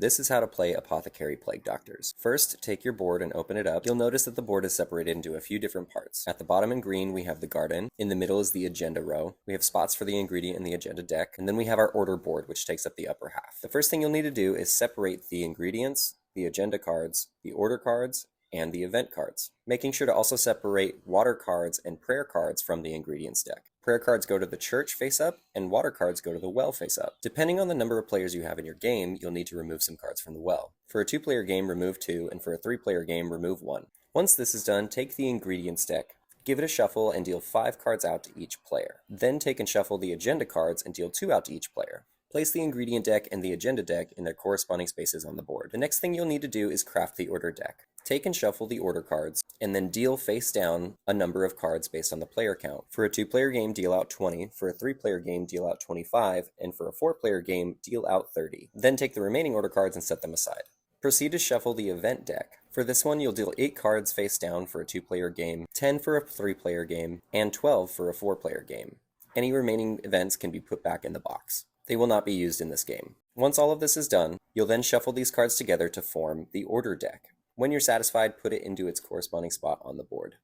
This is how to play Apothecary Plague Doctors. First, take your board and open it up. You'll notice that the board is separated into a few different parts. At the bottom in green, we have the garden. In the middle is the agenda row. We have spots for the ingredient in the agenda deck. And then we have our order board, which takes up the upper half. The first thing you'll need to do is separate the ingredients, the agenda cards, the order cards, and the event cards, making sure to also separate water cards and prayer cards from the ingredients deck. Prayer cards go to the church face up, and water cards go to the well face up. Depending on the number of players you have in your game, you'll need to remove some cards from the well. For a 2-player game, remove 2, and for a 3-player game, remove 1. Once this is done, take the ingredients deck, give it a shuffle, and deal 5 cards out to each player. Then take and shuffle the agenda cards and deal 2 out to each player. Place the ingredient deck and the agenda deck in their corresponding spaces on the board. The next thing you'll need to do is craft the order deck. Take and shuffle the order cards, and then deal face down a number of cards based on the player count. For a 2-player game, deal out 20. For a 3-player game, deal out 25. And for a 4-player game, deal out 30. Then take the remaining order cards and set them aside. Proceed to shuffle the event deck. For this one, you'll deal 8 cards face down for a 2-player game, 10 for a 3-player game, and 12 for a 4-player game. Any remaining events can be put back in the box. They will not be used in this game. Once all of this is done, you'll then shuffle these cards together to form the order deck. When you're satisfied, put it into its corresponding spot on the board.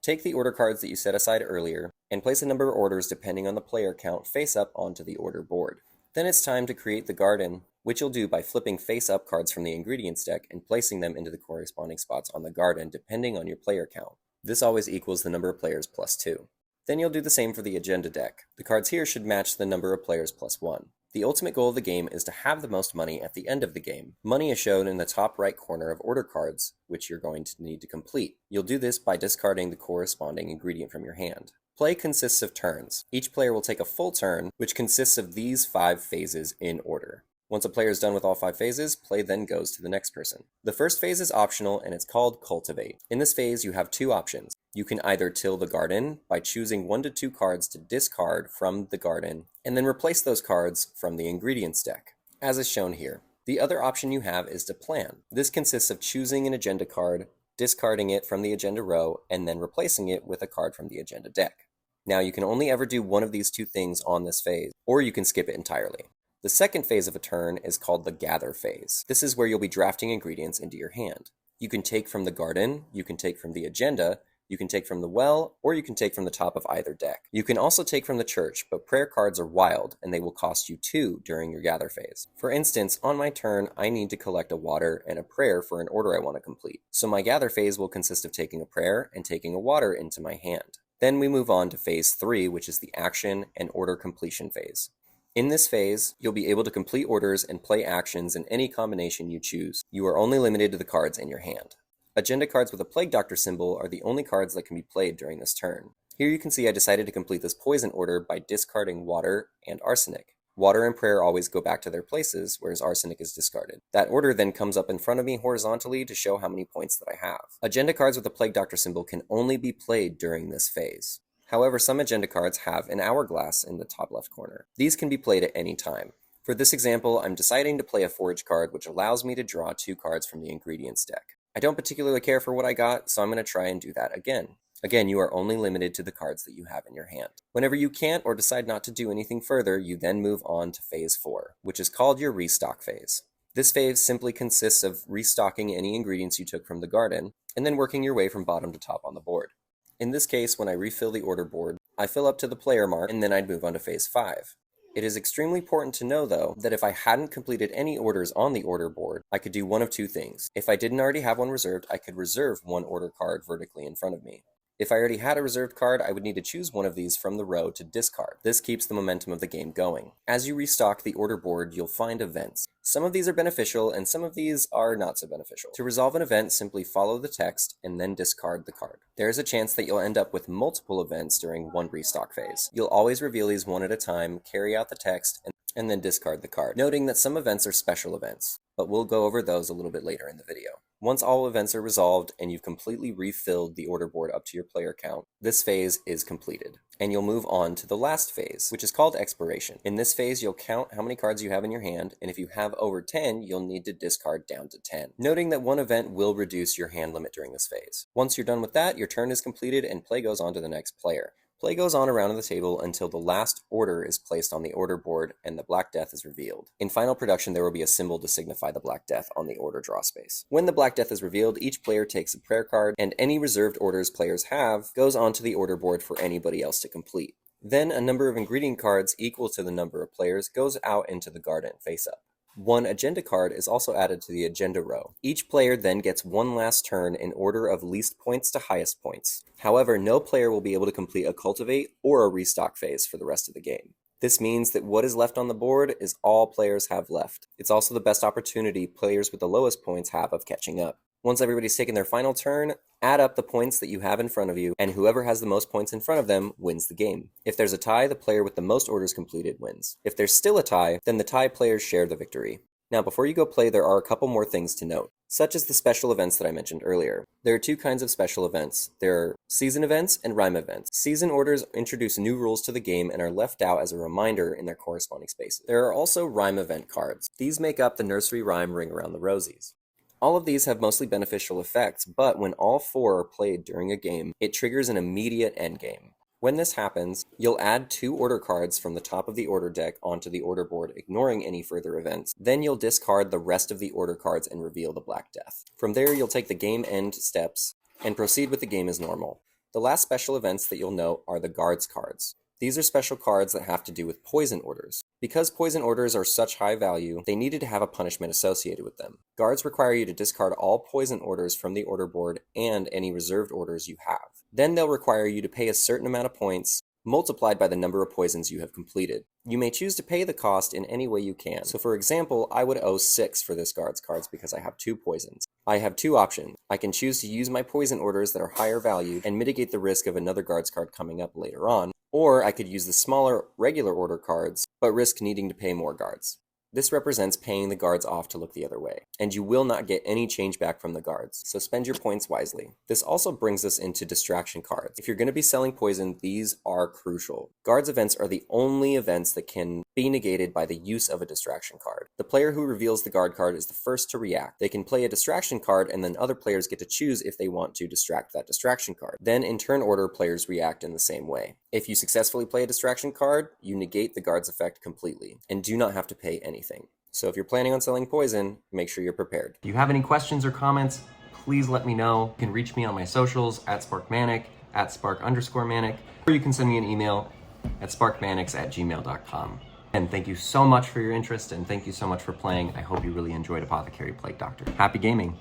Take the order cards that you set aside earlier and place a number of orders depending on the player count face up onto the order board. Then it's time to create the garden, which you'll do by flipping face up cards from the ingredients deck and placing them into the corresponding spots on the garden depending on your player count. This always equals the number of players plus 2. Then you'll do the same for the agenda deck. The cards here should match the number of players plus 1. The ultimate goal of the game is to have the most money at the end of the game. Money is shown in the top right corner of order cards, which you're going to need to complete. You'll do this by discarding the corresponding ingredient from your hand. Play consists of turns. Each player will take a full turn, which consists of these 5 phases in order. Once a player is done with all 5 phases, play then goes to the next person. The first phase is optional and it's called Cultivate. In this phase, you have 2 options. You can either till the garden by choosing 1 to 2 cards to discard from the garden, and then replace those cards from the ingredients deck, as is shown here. The other option you have is to plan. This consists of choosing an agenda card, discarding it from the agenda row, and then replacing it with a card from the agenda deck. Now you can only ever do one of these 2 things on this phase, or you can skip it entirely. The second phase of a turn is called the Gather phase. This is where you'll be drafting ingredients into your hand. You can take from the garden, you can take from the agenda, you can take from the well, or you can take from the top of either deck. You can also take from the church, but prayer cards are wild, and they will cost you 2 during your Gather phase. For instance, on my turn, I need to collect a water and a prayer for an order I want to complete. So my Gather phase will consist of taking a prayer and taking a water into my hand. Then we move on to phase 3, which is the action and order completion phase. In this phase, you'll be able to complete orders and play actions in any combination you choose. You are only limited to the cards in your hand. Agenda cards with a Plague Doctor symbol are the only cards that can be played during this turn. Here you can see I decided to complete this poison order by discarding water and arsenic. Water and prayer always go back to their places, whereas arsenic is discarded. That order then comes up in front of me horizontally to show how many points that I have. Agenda cards with a Plague Doctor symbol can only be played during this phase. However, some agenda cards have an hourglass in the top left corner. These can be played at any time. For this example, I'm deciding to play a forage card, which allows me to draw 2 cards from the ingredients deck. I don't particularly care for what I got, so I'm going to try and do that again. Again, you are only limited to the cards that you have in your hand. Whenever you can't or decide not to do anything further, you then move on to phase 4, which is called your restock phase. This phase simply consists of restocking any ingredients you took from the garden, and then working your way from bottom to top on the board. In this case, when I refill the order board, I fill up to the player mark, and then I'd move on to phase 5. It is extremely important to know, though, that if I hadn't completed any orders on the order board, I could do one of 2 things. If I didn't already have one reserved, I could reserve 1 order card vertically in front of me. If I already had a reserved card, I would need to choose one of these from the row to discard. This keeps the momentum of the game going. As you restock the order board, you'll find events. Some of these are beneficial, and some of these are not so beneficial. To resolve an event, simply follow the text and then discard the card. There is a chance that you'll end up with multiple events during one restock phase. You'll always reveal these one at a time, carry out the text, and then discard the card, noting that some events are special events, but we'll go over those a little bit later in the video. Once all events are resolved and you've completely refilled the order board up to your player count, this phase is completed, and you'll move on to the last phase, which is called Expiration. In this phase, you'll count how many cards you have in your hand, and if you have over 10, you'll need to discard down to 10, noting that one event will reduce your hand limit during this phase. Once you're done with that, your turn is completed and play goes on to the next player. Play goes on around the table until the last order is placed on the order board and the Black Death is revealed. In final production, there will be a symbol to signify the Black Death on the order draw space. When the Black Death is revealed, each player takes a prayer card, and any reserved orders players have goes onto the order board for anybody else to complete. Then a number of ingredient cards equal to the number of players goes out into the garden face up. One agenda card is also added to the agenda row. Each player then gets one last turn in order of least points to highest points. However, no player will be able to complete a cultivate or a restock phase for the rest of the game. This means that what is left on the board is all players have left. It's also the best opportunity players with the lowest points have of catching up. Once everybody's taken their final turn, add up the points that you have in front of you, and whoever has the most points in front of them wins the game. If there's a tie, the player with the most orders completed wins. If there's still a tie, then the tie players share the victory. Now, before you go play, there are a couple more things to note, such as the special events that I mentioned earlier. There are two kinds of special events. There are season events and rhyme events. Season orders introduce new rules to the game and are left out as a reminder in their corresponding spaces. There are also rhyme event cards. These make up the nursery rhyme Ring Around the Rosies. All of these have mostly beneficial effects, but when all four are played during a game, it triggers an immediate endgame. When this happens, you'll add 2 order cards from the top of the order deck onto the order board, ignoring any further events. Then you'll discard the rest of the order cards and reveal the Black Death. From there, you'll take the game end steps and proceed with the game as normal. The last special events that you'll note are the guards cards. These are special cards that have to do with poison orders. Because poison orders are such high value, they needed to have a punishment associated with them. Guards require you to discard all poison orders from the order board and any reserved orders you have. Then they'll require you to pay a certain amount of points, multiplied by the number of poisons you have completed. You may choose to pay the cost in any way you can. So for example, I would owe 6 for this guards cards because I have 2 poisons. I have 2 options. I can choose to use my poison orders that are higher value and mitigate the risk of another guards card coming up later on, or I could use the smaller regular order cards, but risk needing to pay more guards. This represents paying the guards off to look the other way, and you will not get any change back from the guards, so spend your points wisely. This also brings us into distraction cards. If you're going to be selling poison, these are crucial. Guards events are the only events that can be negated by the use of a distraction card. The player who reveals the guard card is the first to react. They can play a distraction card, and then other players get to choose if they want to distract that distraction card. Then in turn order, players react in the same way. If you successfully play a distraction card, you negate the guard's effect completely, and do not have to pay anything. So if you're planning on selling poison, make sure you're prepared. If you have any questions or comments, please let me know. You can reach me on my socials at SparkManic, at @Spark_Manic, or you can send me an email at sparkmanics@gmail.com. And thank you so much for your interest, and thank you so much for playing. I hope you really enjoyed Apothecary Plague Doctor. Happy gaming!